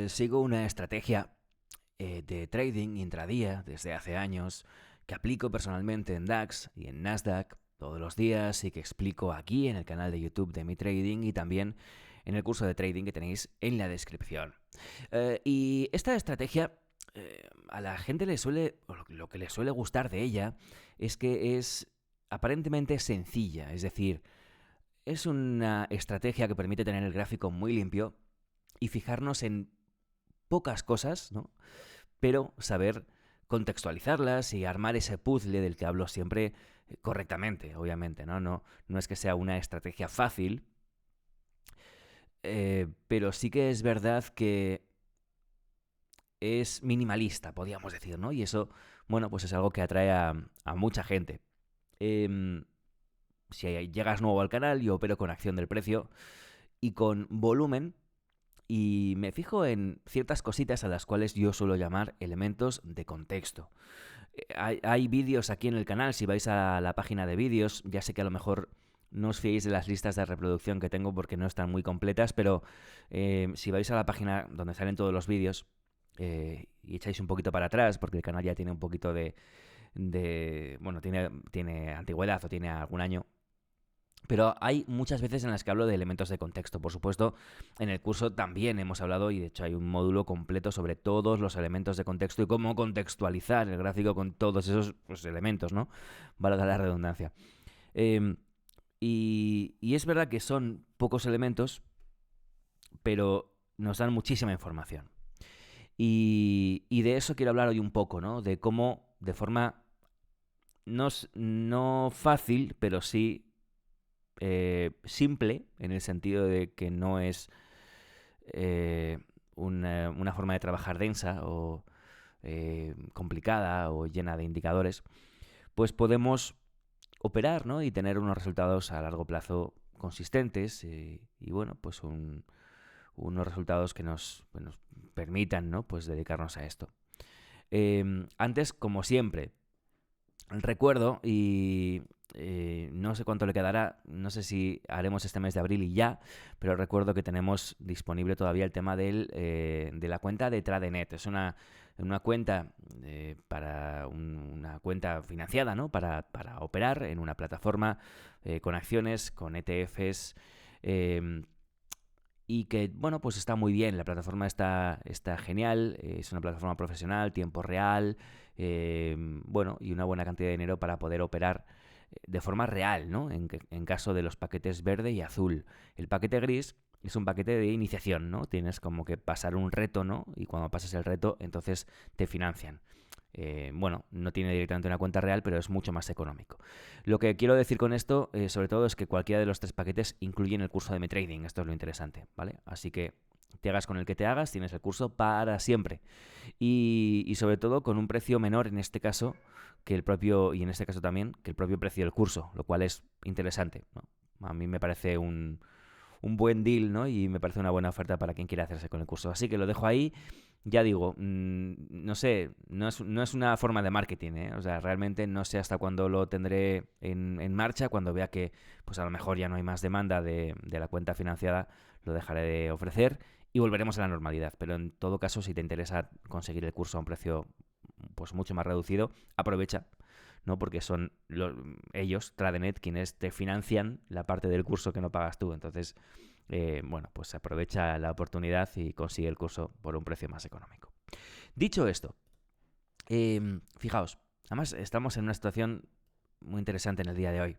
Sigo una estrategia de trading intradía desde hace años que aplico personalmente en DAX y en Nasdaq todos los días y que explico aquí en el canal de YouTube de Mi Trading y también en el curso de trading que tenéis en la descripción. Y esta estrategia a la gente le suele, o lo que le suele gustar de ella es que es aparentemente sencilla, es decir, es una estrategia que permite tener el gráfico muy limpio y fijarnos en pocas cosas, ¿no? Pero saber contextualizarlas y armar ese puzzle del que hablo siempre correctamente, obviamente, ¿no? No es que sea una estrategia fácil, pero sí que es verdad que es minimalista, podríamos decir, ¿no? Y eso, bueno, pues es algo que atrae a mucha gente. Eh, si llegas nuevo al canal, yo opero con acción del precio y con volumen, y me fijo en ciertas cositas a las cuales yo suelo llamar elementos de contexto. Hay vídeos aquí en el canal, si vais a la página de vídeos, ya sé que a lo mejor no os fiéis de las listas de reproducción que tengo porque no están muy completas, pero si vais a la página donde salen todos los vídeos y echáis un poquito para atrás, porque el canal ya tiene un poquito bueno, tiene antigüedad o tiene algún año, pero hay muchas veces en las que hablo de elementos de contexto. Por supuesto, en el curso también hemos hablado, y de hecho hay un módulo completo sobre todos los elementos de contexto y cómo contextualizar el gráfico con todos esos elementos, ¿no? Valga la redundancia. Eh, y es verdad que son pocos elementos, pero nos dan muchísima información. Y de eso quiero hablar hoy un poco, ¿no? De cómo, de forma no fácil, pero sí simple, en el sentido de que no es una forma de trabajar densa o complicada o llena de indicadores, pues podemos operar, ¿no? Y tener unos resultados a largo plazo consistentes y bueno, pues unos resultados que nos permitan, ¿no? Pues dedicarnos a esto. Antes, como siempre, recuerdo y no sé cuánto le quedará, no sé si haremos este mes de abril y ya, pero recuerdo que tenemos disponible todavía el tema de la cuenta de Tradenet. Es una cuenta una cuenta financiada, ¿no? Para operar en una plataforma con acciones, con ETFs. Y que, bueno, pues está muy bien, la plataforma está genial, es una plataforma profesional, tiempo real, bueno, y una buena cantidad de dinero para poder operar de forma real, ¿no? En caso de los paquetes verde y azul. El paquete gris es un paquete de iniciación, ¿no? Tienes como que pasar un reto, ¿no? Y cuando pasas el reto, entonces te financian. Bueno, no tiene directamente una cuenta real, pero es mucho más económico. Lo que quiero decir con esto, sobre todo, es que cualquiera de los tres paquetes incluyen el curso de Mi Trading. Esto es lo interesante, ¿vale? Así que te hagas con el que te hagas, tienes el curso para siempre. Y sobre todo con un precio menor en este caso que el propio, y en este caso también, que el propio precio del curso, lo cual es interesante, ¿no? A mí me parece un buen deal, ¿no? Y me parece una buena oferta para quien quiera hacerse con el curso. Así que lo dejo ahí. Ya digo, no sé, no es una forma de marketing, ¿eh? O sea, realmente no sé hasta cuándo lo tendré en marcha, cuando vea que pues a lo mejor ya no hay más demanda de la cuenta financiada, lo dejaré de ofrecer y volveremos a la normalidad. Pero en todo caso, si te interesa conseguir el curso a un precio pues mucho más reducido, aprovecha, ¿no? Porque son ellos, Tradenet, quienes te financian la parte del curso que no pagas tú. Entonces, bueno, pues aprovecha la oportunidad y consigue el curso por un precio más económico. Dicho esto, fijaos, además estamos en una situación muy interesante en el día de hoy.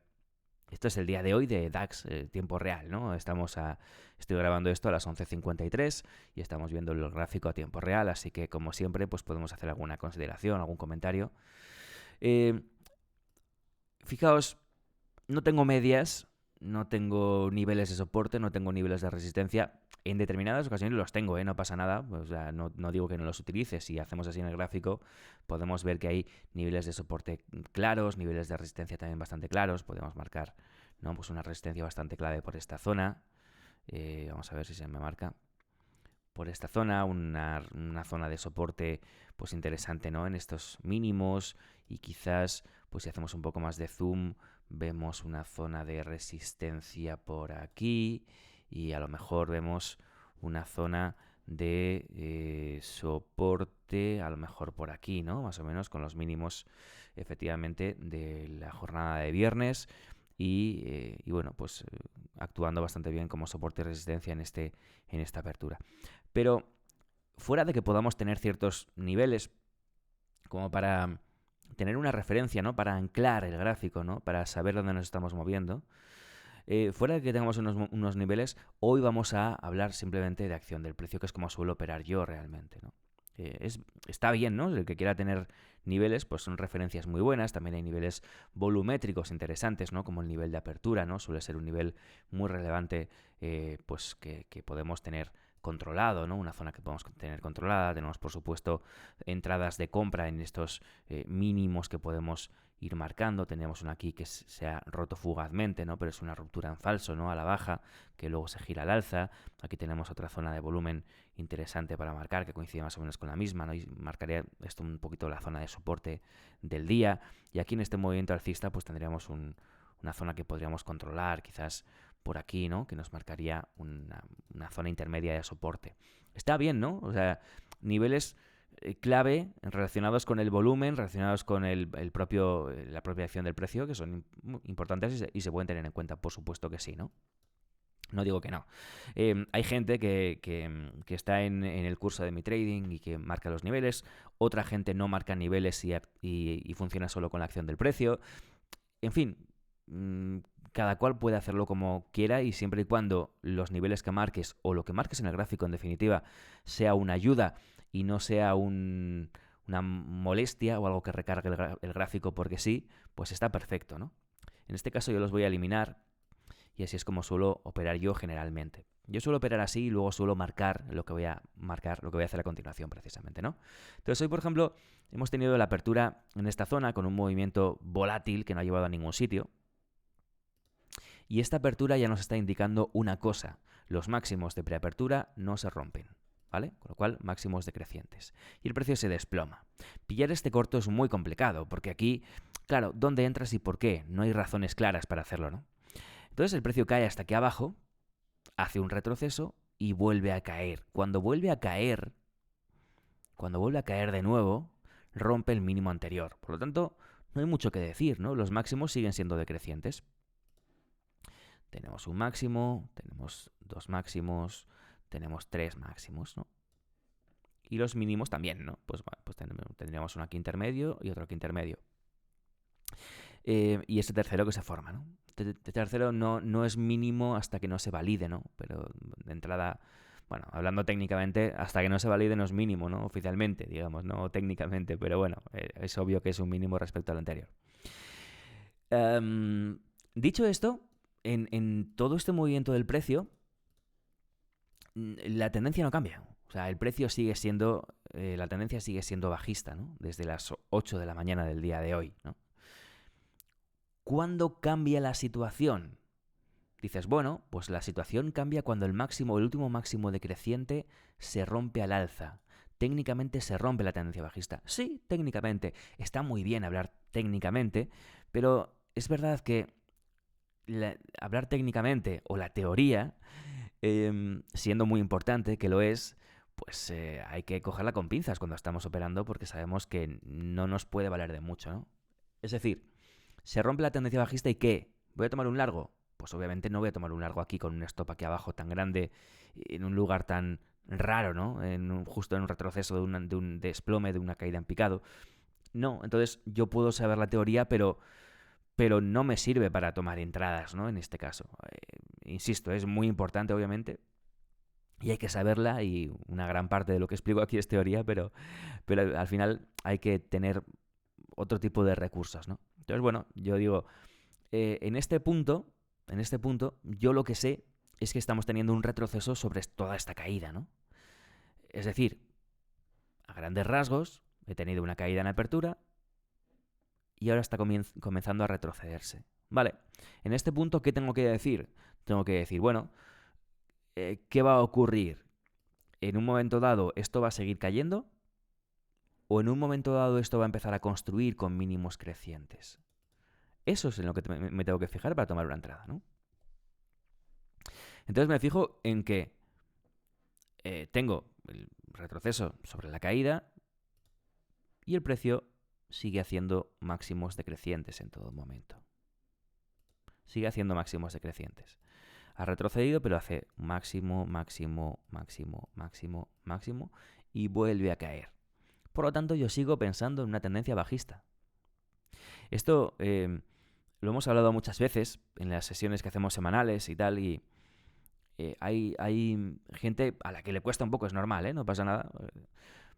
Esto es el día de hoy de DAX, tiempo real, ¿no? Estoy grabando esto a las 11:53 y estamos viendo el gráfico a tiempo real, así que como siempre, pues podemos hacer alguna consideración, algún comentario. Eh, Fijaos, no tengo medias, no tengo niveles de soporte, no tengo niveles de resistencia. En determinadas ocasiones los tengo, ¿eh? No pasa nada. O sea, no digo que no los utilice. Si hacemos así en el gráfico, podemos ver que hay niveles de soporte claros, niveles de resistencia también bastante claros. Podemos marcar, ¿no? Pues una resistencia bastante clave por esta zona. Vamos a ver si se me marca. Por esta zona, una zona de soporte pues interesante, ¿no? En estos mínimos, y quizás pues si hacemos un poco más de zoom vemos una zona de resistencia por aquí y a lo mejor vemos una zona de soporte, a lo mejor por aquí, ¿no? Más o menos con los mínimos, efectivamente, de la jornada de viernes y bueno, pues actuando bastante bien como soporte y resistencia en esta apertura. Pero fuera de que podamos tener ciertos niveles como para tener una referencia, ¿no? Para anclar el gráfico, ¿no? Para saber dónde nos estamos moviendo. Fuera de que tengamos unos niveles, hoy vamos a hablar simplemente de acción del precio, que es como suelo operar yo realmente, ¿no? Está bien, ¿no? El que quiera tener niveles, pues son referencias muy buenas. También hay niveles volumétricos interesantes, ¿no? Como el nivel de apertura, ¿no? Suele ser un nivel muy relevante, pues que podemos tener controlado, ¿no? Una zona que podemos tener controlada. Tenemos, por supuesto, entradas de compra en estos mínimos que podemos ir marcando. Tenemos una aquí que se ha roto fugazmente, ¿no? Pero es una ruptura en falso, ¿no? A la baja, que luego se gira al alza. Aquí tenemos otra zona de volumen interesante para marcar, que coincide más o menos con la misma, ¿no? Y marcaría esto un poquito la zona de soporte del día. Y aquí en este movimiento alcista, pues tendríamos una zona que podríamos controlar, quizás por aquí, ¿no? Que nos marcaría una zona intermedia de soporte. Está bien, ¿no? O sea, niveles clave relacionados con el volumen, relacionados con la propia acción del precio, que son importantes y se pueden tener en cuenta, por supuesto que sí, ¿no? No digo que no. Hay gente que está en el curso de mi trading y que marca los niveles. Otra gente no marca niveles y funciona solo con la acción del precio. En fin, cada cual puede hacerlo como quiera y siempre y cuando los niveles que marques o lo que marques en el gráfico, en definitiva, sea una ayuda y no sea una molestia o algo que recargue el gráfico porque sí, pues está perfecto, ¿no? En este caso yo los voy a eliminar y así es como suelo operar yo generalmente. Yo suelo operar así y luego suelo marcar lo que voy a hacer a continuación precisamente, ¿no? Entonces hoy, por ejemplo, hemos tenido la apertura en esta zona con un movimiento volátil que no ha llevado a ningún sitio. Y esta apertura ya nos está indicando una cosa. Los máximos de preapertura no se rompen, ¿vale? Con lo cual, máximos decrecientes. Y el precio se desploma. Pillar este corto es muy complicado, porque aquí, claro, ¿dónde entras y por qué? No hay razones claras para hacerlo, ¿no? Entonces el precio cae hasta aquí abajo, hace un retroceso y vuelve a caer. Cuando vuelve a caer de nuevo, rompe el mínimo anterior. Por lo tanto, no hay mucho que decir, ¿no? Los máximos siguen siendo decrecientes. Tenemos un máximo, tenemos dos máximos, tenemos tres máximos, ¿no? Y los mínimos también, ¿no? Pues tendríamos uno aquí intermedio y otro aquí intermedio. Y este tercero que se forma, ¿no? Este tercero no es mínimo hasta que no se valide, ¿no? Pero de entrada, bueno, hablando técnicamente, hasta que no se valide no es mínimo, ¿no? Oficialmente, digamos, no técnicamente, pero bueno, es obvio que es un mínimo respecto al anterior. Dicho esto, en todo este movimiento del precio, la tendencia no cambia. O sea, el precio sigue siendo, la tendencia sigue siendo bajista, ¿no? Desde las 8 de la mañana del día de hoy, ¿no? ¿Cuándo cambia la situación? Dices, bueno, pues la situación cambia cuando el último máximo decreciente se rompe al alza. Técnicamente se rompe la tendencia bajista. Sí, técnicamente. Está muy bien hablar técnicamente, pero es verdad que hablar técnicamente o la teoría, siendo muy importante, que lo es, pues hay que cogerla con pinzas cuando estamos operando porque sabemos que no nos puede valer de mucho, ¿no? Es decir, se rompe la tendencia bajista y ¿qué? ¿Voy a tomar un largo? Pues obviamente no voy a tomar un largo aquí con un stop aquí abajo tan grande, en un lugar tan raro, ¿no? Justo en un retroceso de un desplome, de una caída en picado. No, entonces yo puedo saber la teoría, pero no me sirve para tomar entradas, ¿no? En este caso. Insisto, es muy importante, obviamente, y hay que saberla, y una gran parte de lo que explico aquí es teoría, pero al final hay que tener otro tipo de recursos, ¿no? Entonces, bueno, yo digo, en este punto, yo lo que sé es que estamos teniendo un retroceso sobre toda esta caída, ¿no? Es decir, a grandes rasgos, he tenido una caída en apertura y ahora está comenzando a retrocederse. Vale, en este punto, ¿qué tengo que decir? Tengo que decir, bueno, ¿qué va a ocurrir? ¿En un momento dado esto va a seguir cayendo? ¿O en un momento dado esto va a empezar a construir con mínimos crecientes? Eso es en lo que me tengo que fijar para tomar una entrada, ¿no? Entonces me fijo en que tengo el retroceso sobre la caída y el precio sigue haciendo máximos decrecientes en todo momento. Sigue haciendo máximos decrecientes. Ha retrocedido, pero hace máximo, máximo, máximo, máximo, máximo y vuelve a caer. Por lo tanto, yo sigo pensando en una tendencia bajista. Esto lo hemos hablado muchas veces en las sesiones que hacemos semanales y tal, y hay gente a la que le cuesta un poco, es normal, no pasa nada,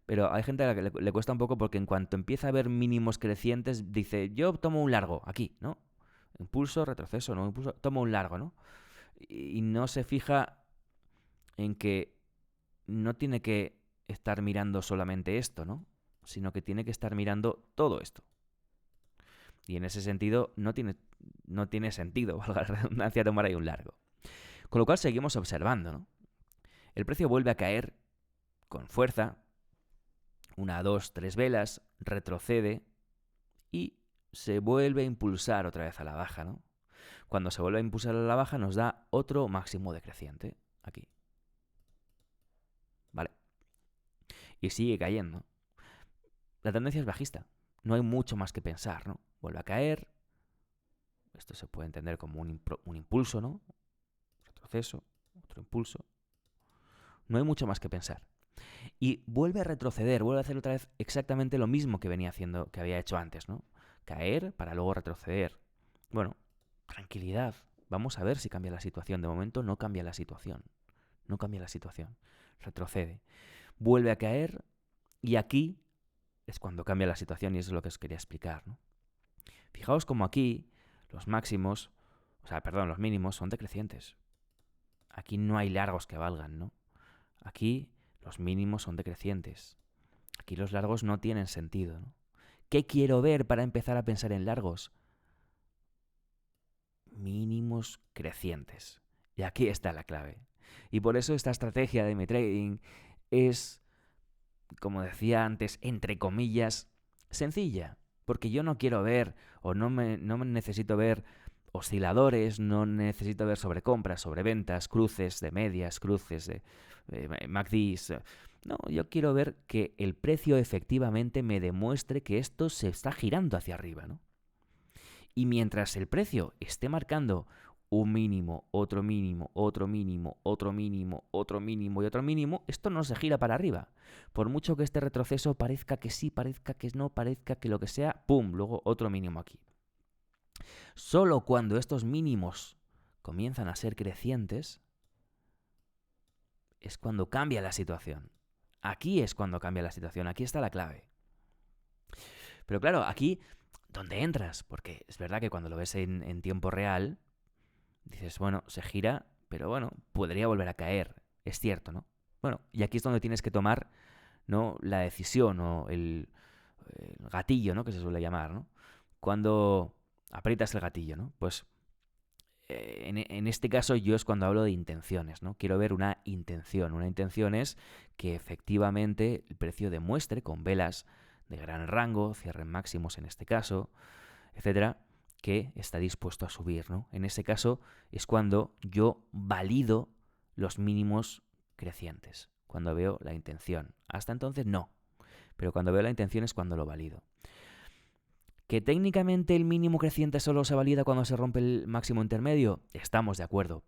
pero hay gente a la que le cuesta un poco porque en cuanto empieza a ver mínimos crecientes, dice, yo tomo un largo aquí, ¿no? Impulso, retroceso, no impulso, tomo un largo, ¿no? Y no se fija en que no tiene que estar mirando solamente esto, ¿no? Sino que tiene que estar mirando todo esto. Y en ese sentido no tiene sentido, valga la redundancia, tomar ahí un largo. Con lo cual seguimos observando, ¿no? El precio vuelve a caer con fuerza, 1, 2, 3 velas, retrocede y se vuelve a impulsar otra vez a la baja, ¿no? Cuando se vuelve a impulsar a la baja nos da otro máximo decreciente, aquí. ¿Vale? Y sigue cayendo. La tendencia es bajista. No hay mucho más que pensar, ¿no? Vuelve a caer. Esto se puede entender como un impulso, ¿no? Retroceso, otro impulso. No hay mucho más que pensar. Y vuelve a retroceder, vuelve a hacer otra vez exactamente lo mismo que venía haciendo, que había hecho antes, ¿no? Caer para luego retroceder. Bueno, tranquilidad. Vamos a ver si cambia la situación. De momento no cambia la situación. No cambia la situación. Retrocede. Vuelve a caer y aquí es cuando cambia la situación y eso es lo que os quería explicar, ¿no? Fijaos como aquí los máximos, los mínimos son decrecientes. Aquí no hay largos que valgan, ¿no? Aquí los mínimos son decrecientes. Aquí los largos no tienen sentido, ¿no? ¿Qué quiero ver para empezar a pensar en largos? Mínimos crecientes. Y aquí está la clave. Y por eso esta estrategia de mi trading es, como decía antes, entre comillas, sencilla. Porque yo no quiero ver, o no me necesito ver osciladores, no necesito ver sobrecompras, sobreventas, cruces de medias, cruces de MACDs. No, yo quiero ver que el precio efectivamente me demuestre que esto se está girando hacia arriba, ¿no? Y mientras el precio esté marcando un mínimo, otro mínimo, otro mínimo, otro mínimo, otro mínimo y otro mínimo, esto no se gira para arriba. Por mucho que este retroceso parezca que sí, parezca que no, parezca que lo que sea, ¡pum!, luego otro mínimo aquí. Solo cuando estos mínimos comienzan a ser crecientes es cuando cambia la situación. Aquí es cuando cambia la situación, aquí está la clave. Pero claro, aquí, ¿dónde entras? Porque es verdad que cuando lo ves en tiempo real, dices, bueno, se gira, pero bueno, podría volver a caer. Es cierto, ¿no? Bueno, y aquí es donde tienes que tomar, ¿no?, la decisión o el gatillo, ¿no?, que se suele llamar, ¿no? Cuando aprietas el gatillo, ¿no? Pues en este caso yo es cuando hablo de intenciones, ¿no? Quiero ver una intención. Una intención es que efectivamente el precio demuestre con velas de gran rango, cierren máximos en este caso, etcétera, que está dispuesto a subir, ¿no? En ese caso es cuando yo valido los mínimos crecientes, cuando veo la intención. Hasta entonces no, pero cuando veo la intención es cuando lo valido. ¿Que técnicamente el mínimo creciente solo se valida cuando se rompe el máximo intermedio? Estamos de acuerdo.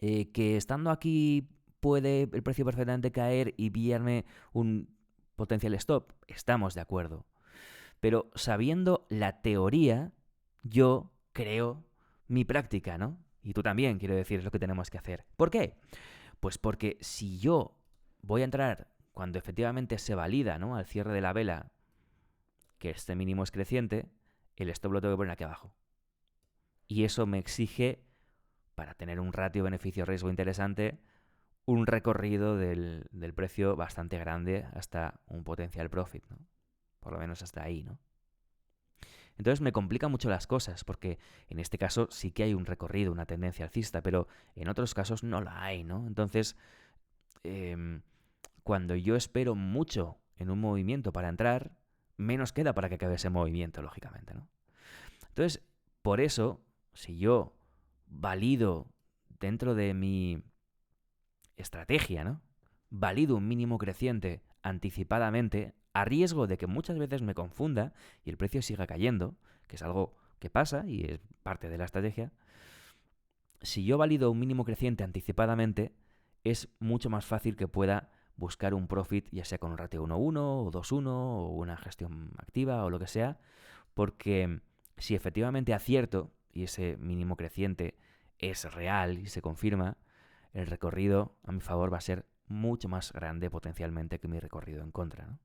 ¿Que estando aquí puede el precio perfectamente caer y pillarme un potencial stop? Estamos de acuerdo. Pero sabiendo la teoría, yo creo mi práctica, ¿no? Y tú también, quiero decir, es lo que tenemos que hacer. ¿Por qué? Pues porque si yo voy a entrar cuando efectivamente se valida, ¿no?, al cierre de la vela, que este mínimo es creciente, el stop lo tengo que poner aquí abajo. Y eso me exige, para tener un ratio beneficio-riesgo interesante, un recorrido del precio bastante grande hasta un potencial profit, ¿no? Por lo menos hasta ahí, ¿no? Entonces me complica mucho las cosas, porque en este caso sí que hay un recorrido, una tendencia alcista, pero en otros casos no la hay, ¿no? Entonces, cuando yo espero mucho en un movimiento para entrar, menos queda para que acabe ese movimiento, lógicamente, ¿no? Entonces, por eso, si yo valido dentro de mi estrategia, ¿no?, valido un mínimo creciente anticipadamente, a riesgo de que muchas veces me confunda y el precio siga cayendo, que es algo que pasa y es parte de la estrategia. Si yo valido un mínimo creciente anticipadamente, es mucho más fácil que pueda buscar un profit, ya sea con un ratio 1:1 o 2:1 o una gestión activa o lo que sea, porque si efectivamente acierto y ese mínimo creciente es real y se confirma, el recorrido a mi favor va a ser mucho más grande potencialmente que mi recorrido en contra, ¿no?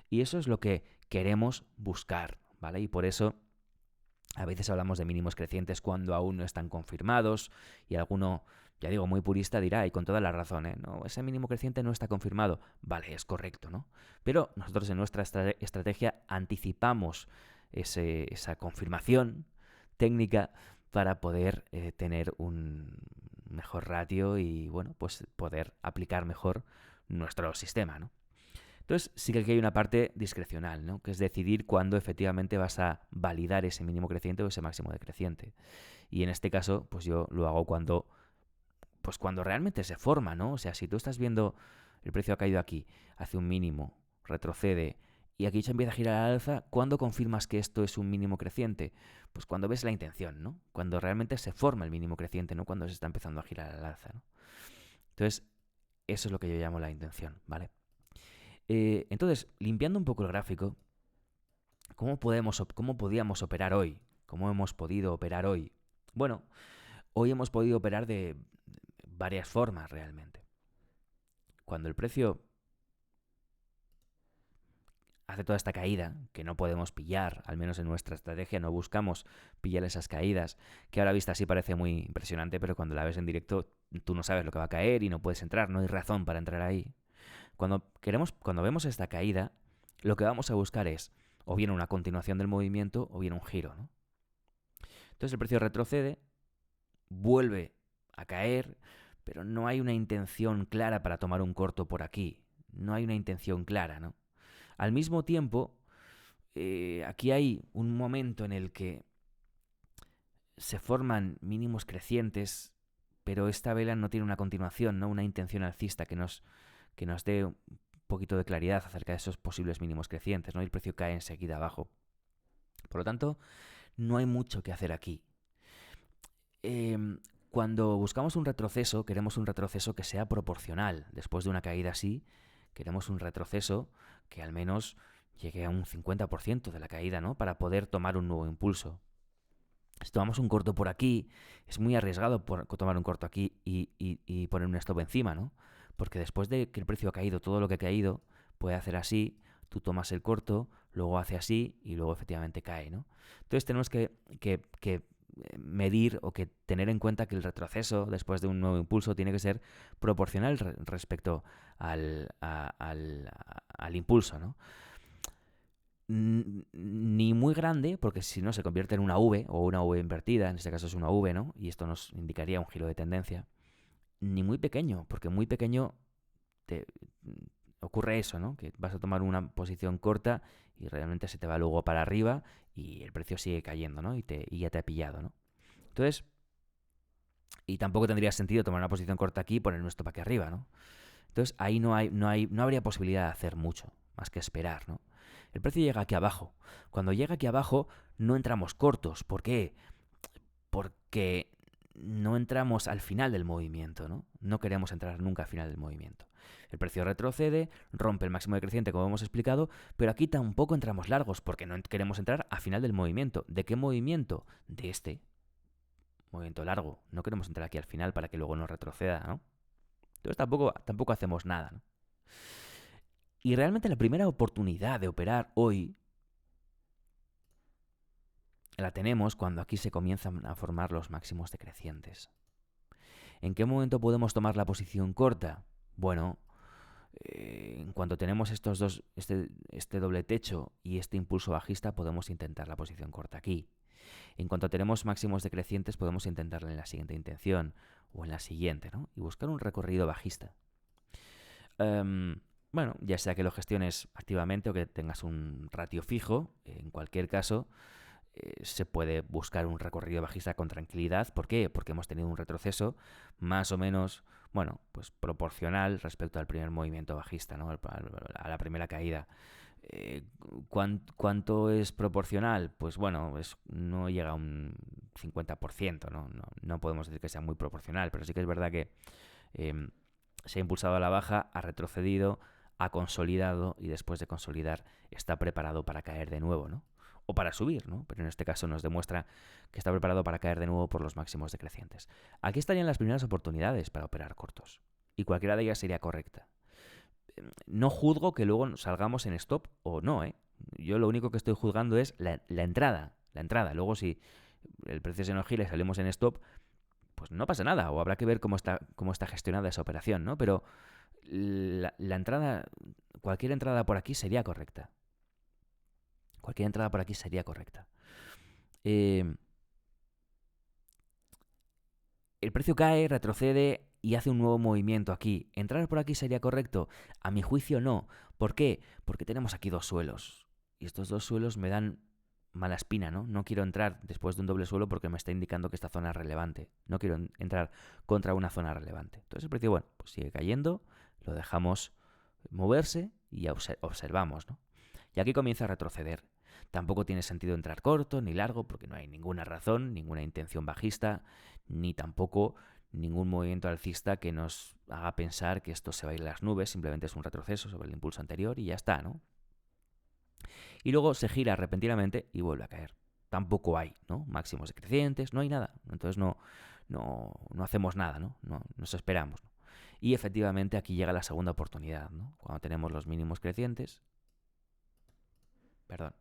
Y eso es lo que queremos buscar, ¿vale? Y por eso a veces hablamos de mínimos crecientes cuando aún no están confirmados y alguno, ya digo, muy purista dirá, y con toda la razón, no, ese mínimo creciente no está confirmado. Vale, es correcto, ¿no? Pero nosotros en nuestra estrategia anticipamos esa confirmación técnica para poder tener un mejor ratio y, bueno, pues poder aplicar mejor nuestro sistema, ¿no? Entonces sí que aquí hay una parte discrecional, ¿no? Que es decidir cuándo efectivamente vas a validar ese mínimo creciente o ese máximo decreciente. Y en este caso, pues yo lo hago cuando realmente se forma, ¿no? O sea, si tú estás viendo el precio ha caído aquí, hace un mínimo, retrocede y aquí se empieza a girar al alza, ¿cuándo confirmas que esto es un mínimo creciente? Pues cuando ves la intención, ¿no? Cuando realmente se forma el mínimo creciente, no cuando se está empezando a girar al alza, ¿no? Entonces, eso es lo que yo llamo la intención, ¿vale? Entonces, limpiando un poco el gráfico, ¿cómo podíamos operar hoy? ¿Cómo hemos podido operar hoy? Bueno, hoy hemos podido operar de varias formas realmente. Cuando el precio hace toda esta caída, que no podemos pillar, al menos en nuestra estrategia no buscamos pillar esas caídas, que ahora vista así parece muy impresionante, pero cuando la ves en directo tú no sabes lo que va a caer y no puedes entrar, no hay razón para entrar ahí. Cuando vemos esta caída, lo que vamos a buscar es o bien una continuación del movimiento o bien un giro, ¿no? Entonces el precio retrocede, vuelve a caer, pero no hay una intención clara para tomar un corto por aquí. No hay una intención clara, ¿no? Al mismo tiempo, aquí hay un momento en el que se forman mínimos crecientes, pero esta vela no tiene una continuación, ¿no? Una intención alcista que nos dé un poquito de claridad acerca de esos posibles mínimos crecientes, ¿no? Y el precio cae enseguida abajo. Por lo tanto, no hay mucho que hacer aquí. Cuando buscamos un retroceso, queremos un retroceso que sea proporcional. Después de una caída así, queremos un retroceso que al menos llegue a un 50% de la caída, ¿no? Para poder tomar un nuevo impulso. Si tomamos un corto por aquí, es muy arriesgado tomar un corto aquí y poner un stop encima, ¿no? Porque después de que el precio ha caído todo lo que ha caído, puede hacer así, tú tomas el corto, luego hace así y luego efectivamente cae, ¿no? Entonces tenemos que medir o que tener en cuenta que el retroceso después de un nuevo impulso tiene que ser proporcional respecto al impulso, ¿no? Ni muy grande, porque si no se convierte en una V o una V invertida, en este caso es una V, ¿no? Y esto nos indicaría un giro de tendencia. Ni muy pequeño, porque muy pequeño te ocurre eso, ¿no? Que vas a tomar una posición corta y realmente se te va luego para arriba y el precio sigue cayendo, ¿no? Y ya te ha pillado, ¿no? Entonces, y tampoco tendría sentido tomar una posición corta aquí y poner nuestro para aquí arriba, ¿no? Entonces ahí no habría posibilidad de hacer mucho, más que esperar, ¿no? El precio llega aquí abajo. Cuando llega aquí abajo no entramos cortos. ¿Por qué? Porque no entramos al final del movimiento, ¿no? No queremos entrar nunca al final del movimiento. El precio retrocede, rompe el máximo decreciente como hemos explicado, pero aquí tampoco entramos largos porque no queremos entrar al final del movimiento. ¿De qué movimiento? De este movimiento largo. No queremos entrar aquí al final para que luego no retroceda, ¿no? Entonces tampoco hacemos nada, ¿no? Y realmente la primera oportunidad de operar hoy la tenemos cuando aquí se comienzan a formar los máximos decrecientes. ¿En qué momento podemos tomar la posición corta? Bueno, en cuanto tenemos estos dos, este doble techo y este impulso bajista, podemos intentar la posición corta aquí. En cuanto tenemos máximos decrecientes, podemos intentarla en la siguiente intención o en la siguiente, ¿no? Y buscar un recorrido bajista. Bueno, ya sea que lo gestiones activamente o que tengas un ratio fijo, en cualquier caso, se puede buscar un recorrido bajista con tranquilidad. ¿Por qué? Porque hemos tenido un retroceso más o menos bueno, pues proporcional respecto al primer movimiento bajista, ¿no? A la primera caída. Eh, ¿Cuánto es proporcional? Pues bueno, no llega a un 50%, ¿no? No podemos decir que sea muy proporcional, pero sí que es verdad que eh, se ha impulsado a la baja, ha retrocedido, ha consolidado y después de consolidar está preparado para caer de nuevo, ¿no? O para subir, ¿no? Pero en este caso nos demuestra que está preparado para caer de nuevo por los máximos decrecientes. Aquí estarían las primeras oportunidades para operar cortos y cualquiera de ellas sería correcta. No juzgo que luego salgamos en stop o no, ¿eh? Yo lo único que estoy juzgando es la entrada. La entrada. Luego, si el precio se nos gira y salimos en stop, pues no pasa nada. O habrá que ver cómo está gestionada esa operación, ¿no? Pero la entrada, cualquier entrada por aquí sería correcta. Cualquier entrada por aquí sería correcta. El precio cae, retrocede y hace un nuevo movimiento aquí. ¿Entrar por aquí sería correcto? A mi juicio no. ¿Por qué? Porque tenemos aquí dos suelos. Y estos dos suelos me dan mala espina, ¿no? No quiero entrar después de un doble suelo porque me está indicando que esta zona es relevante. No quiero entrar contra una zona relevante. Entonces el precio, bueno, pues sigue cayendo, lo dejamos moverse y observamos, ¿no? Y aquí comienza a retroceder. Tampoco tiene sentido entrar corto ni largo porque no hay ninguna razón, ninguna intención bajista, ni tampoco ningún movimiento alcista que nos haga pensar que esto se va a ir a las nubes, simplemente es un retroceso sobre el impulso anterior y ya está, ¿no? Y luego se gira repentinamente y vuelve a caer. Tampoco hay, ¿no? Máximos decrecientes, no hay nada. Entonces no hacemos nada, ¿no? Nos esperamos, ¿no? Y efectivamente aquí llega la segunda oportunidad, ¿no? Cuando tenemos los mínimos crecientes. Perdón.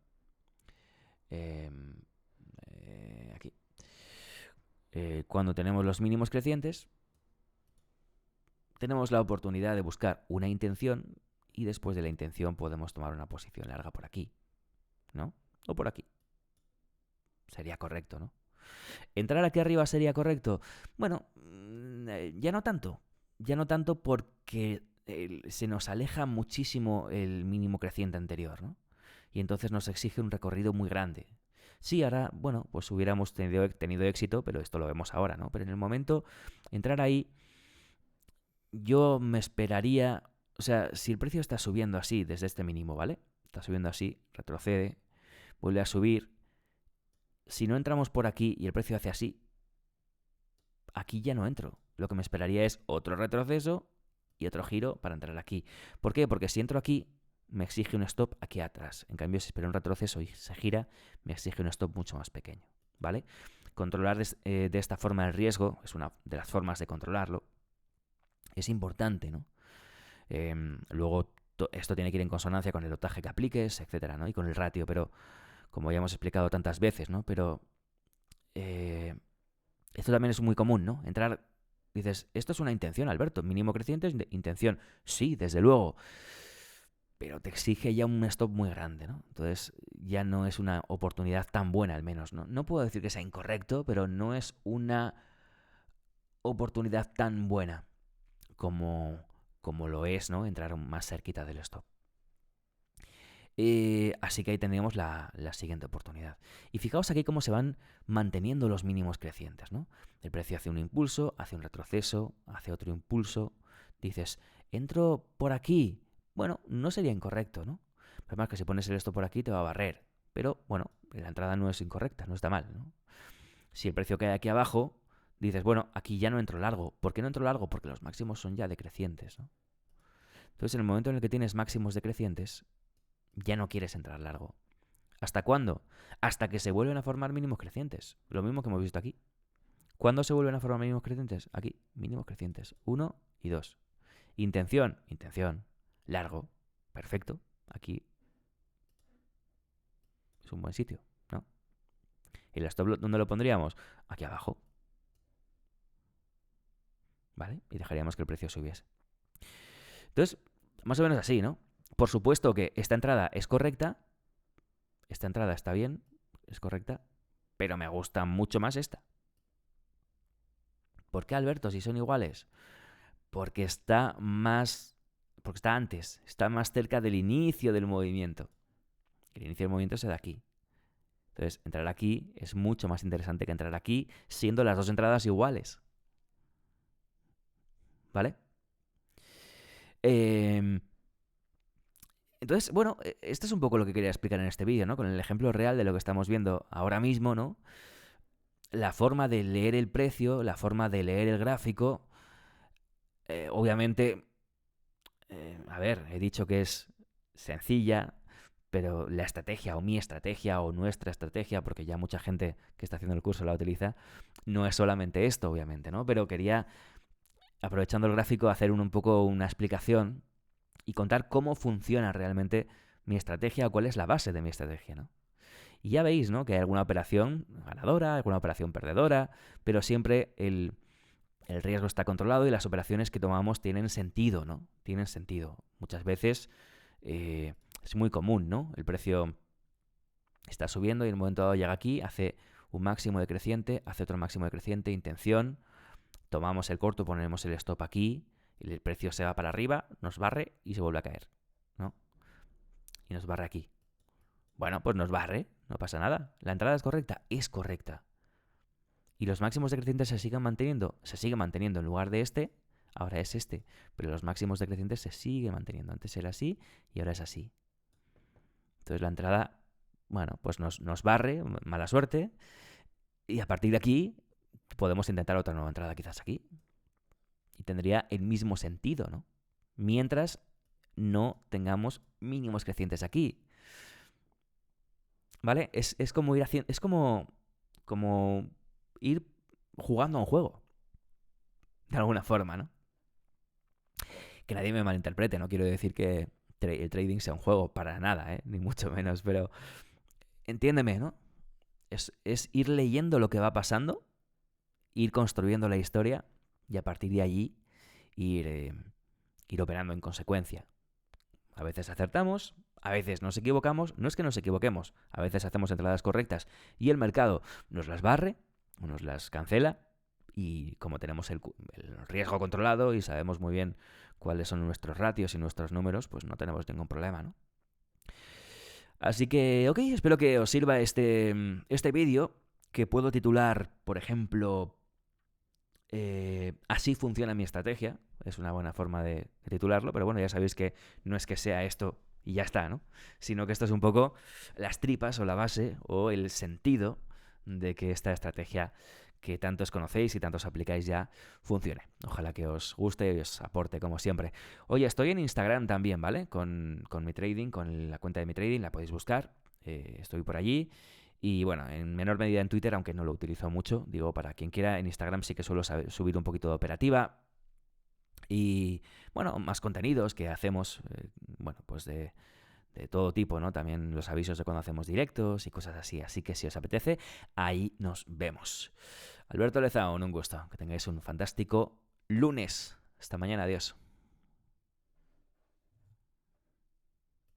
Aquí. Cuando tenemos los mínimos crecientes, tenemos la oportunidad de buscar una intención y después de la intención podemos tomar una posición larga por aquí, ¿no? O por aquí. Sería correcto, ¿no? ¿Entrar aquí arriba sería correcto? Bueno, ya no tanto. Ya no tanto porque se nos aleja muchísimo el mínimo creciente anterior, ¿no? Y entonces nos exige un recorrido muy grande. Sí, ahora, bueno, pues hubiéramos tenido éxito, pero esto lo vemos ahora, ¿no? Pero en el momento, entrar ahí, yo me esperaría, o sea, si el precio está subiendo así desde este mínimo, ¿vale? Está subiendo así, retrocede, vuelve a subir. Si no entramos por aquí y el precio hace así, aquí ya no entro. Lo que me esperaría es otro retroceso y otro giro para entrar aquí. ¿Por qué? Porque si entro aquí, me exige un stop aquí atrás. En cambio, si espero un retroceso y se gira, me exige un stop mucho más pequeño, ¿vale? Controlar de esta forma el riesgo es una de las formas de controlarlo. Es importante, ¿no? Luego, esto tiene que ir en consonancia con el lotaje que apliques, etcétera, ¿no? Y con el ratio, pero como ya hemos explicado tantas veces, ¿no? Pero esto también es muy común, ¿no? Entrar, dices, esto es una intención, Alberto, mínimo creciente es intención. Sí, desde luego, pero te exige ya un stop muy grande, ¿no? Entonces ya no es una oportunidad tan buena al menos, ¿no? No puedo decir que sea incorrecto, pero no es una oportunidad tan buena como lo es, ¿no? Entrar más cerquita del stop. Así que ahí tendríamos la siguiente oportunidad. Y fijaos aquí cómo se van manteniendo los mínimos crecientes, ¿no? El precio hace un impulso, hace un retroceso, hace otro impulso. Dices, ¿entro por aquí? Bueno, no sería incorrecto, ¿no? Además que si pones el esto por aquí te va a barrer. Pero, bueno, la entrada no es incorrecta, no está mal, ¿no? Si el precio cae aquí abajo, dices, bueno, aquí ya no entro largo. ¿Por qué no entro largo? Porque los máximos son ya decrecientes, ¿no? Entonces, en el momento en el que tienes máximos decrecientes, ya no quieres entrar largo. ¿Hasta cuándo? Hasta que se vuelven a formar mínimos crecientes. Lo mismo que hemos visto aquí. ¿Cuándo se vuelven a formar mínimos crecientes? Aquí, mínimos crecientes. 1 y 2. Intención. Largo. Perfecto. Aquí es un buen sitio, ¿no? ¿Y el stop dónde lo pondríamos? Aquí abajo. ¿Vale? Y dejaríamos que el precio subiese. Entonces, más o menos así, ¿no? Por supuesto que esta entrada es correcta. Esta entrada está bien, es correcta. Pero me gusta mucho más esta. ¿Por qué, Alberto, si son iguales? Porque está antes, está más cerca del inicio del movimiento. El inicio del movimiento se da aquí. Entonces, entrar aquí es mucho más interesante que entrar aquí, siendo las dos entradas iguales. ¿vale? Eh, entonces, bueno, esto es un poco lo que quería explicar en este vídeo, ¿no? Con el ejemplo real de lo que estamos viendo ahora mismo, ¿no? La forma de leer el precio, la forma de leer el gráfico, obviamente, a ver, he dicho que es sencilla, pero la estrategia o mi estrategia o nuestra estrategia, porque ya mucha gente que está haciendo el curso la utiliza, no es solamente esto, obviamente, ¿no? Pero quería, aprovechando el gráfico, hacer un poco una explicación y contar cómo funciona realmente mi estrategia o cuál es la base de mi estrategia, ¿no? Y ya veis, ¿no? Que hay alguna operación ganadora, alguna operación perdedora, pero siempre el riesgo está controlado y las operaciones que tomamos tienen sentido, ¿no? Tienen sentido. Muchas veces es muy común, ¿no? El precio está subiendo y en un momento dado llega aquí, hace un máximo decreciente, hace otro máximo decreciente, intención, tomamos el corto, ponemos el stop aquí, el precio se va para arriba, nos barre y se vuelve a caer, ¿no? Y nos barre aquí. Bueno, pues nos barre, no pasa nada. La entrada es correcta, es correcta. Y los máximos decrecientes se siguen manteniendo en lugar de este, ahora es este, pero los máximos decrecientes se siguen manteniendo. Antes era así y ahora es así. Entonces la entrada, bueno, pues nos barre, mala suerte, y a partir de aquí podemos intentar otra nueva entrada quizás aquí. Y tendría el mismo sentido, ¿no? Mientras no tengamos mínimos crecientes aquí. ¿Vale? Es como ir haciendo. Es como ir jugando a un juego. De alguna forma, ¿no? Que nadie me malinterprete, no quiero decir que el trading sea un juego, para nada, ¿eh? Ni mucho menos, pero entiéndeme, ¿no? Es ir leyendo lo que va pasando, ir construyendo la historia y a partir de allí ir operando en consecuencia. A veces acertamos, a veces nos equivocamos, no es que nos equivoquemos, a veces hacemos entradas correctas y el mercado nos las barre, nos las cancela y como tenemos el riesgo controlado y sabemos muy bien cuáles son nuestros ratios y nuestros números, pues no tenemos ningún problema, ¿no? Así que, ok, espero que os sirva este vídeo, que puedo titular, por ejemplo, así funciona mi estrategia. Es una buena forma de titularlo, pero bueno, ya sabéis que no es que sea esto y ya está, ¿no? Sino que esto es un poco las tripas o la base o el sentido de que esta estrategia que tantos conocéis y tantos aplicáis ya funcione. Ojalá que os guste y os aporte como siempre. Oye, estoy en Instagram también, ¿vale? Con mi trading, con la cuenta de mi trading, la podéis buscar. Estoy por allí. Y bueno, en menor medida en Twitter, aunque no lo utilizo mucho. Digo, para quien quiera, en Instagram sí que suelo subir un poquito de operativa. Y bueno, más contenidos que hacemos, bueno, pues de todo tipo, ¿no? También los avisos de cuando hacemos directos y cosas así. Así que si os apetece, ahí nos vemos. Alberto Lezaun, un gusto. Que tengáis un fantástico lunes. Hasta mañana, adiós.